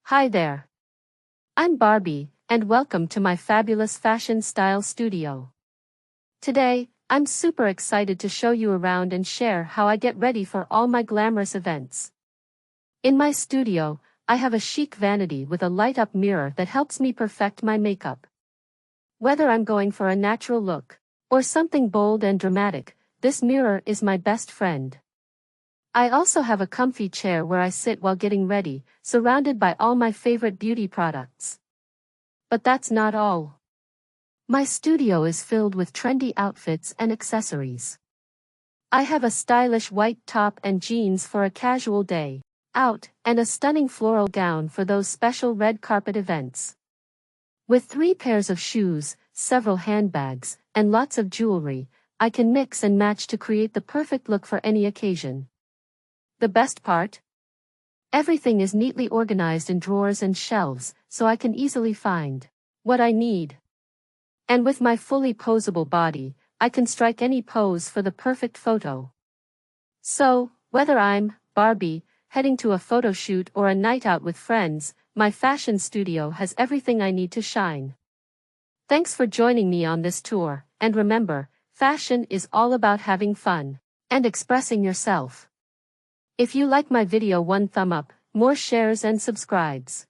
Hi there. I'm Barbie, and welcome to my fabulous fashion style studio. Today, I'm super excited to show you around and share how I get ready for all my glamorous events. In my studio, I have a chic vanity with a light-up mirror that helps me perfect my makeup. Whether I'm going for a natural look, or something bold and dramatic, this mirror is my best friend. I also have a comfy chair where I sit while getting ready, surrounded by all my favorite beauty products. But that's not all. My studio is filled with trendy outfits and accessories. I have a stylish white top and jeans for a casual day out, and a stunning floral gown for those special red carpet events. With 3 pairs of shoes, several handbags, and lots of jewelry, I can mix and match to create the perfect look for any occasion. The best part? Everything is neatly organized in drawers and shelves, so I can easily find what I need. And with my fully posable body, I can strike any pose for the perfect photo. So, whether I'm Barbie, heading to a photo shoot or a night out with friends, my fashion studio has everything I need to shine. Thanks for joining me on this tour, and remember, fashion is all about having fun and expressing yourself. If you like my video, one thumb up, more shares and subscribes.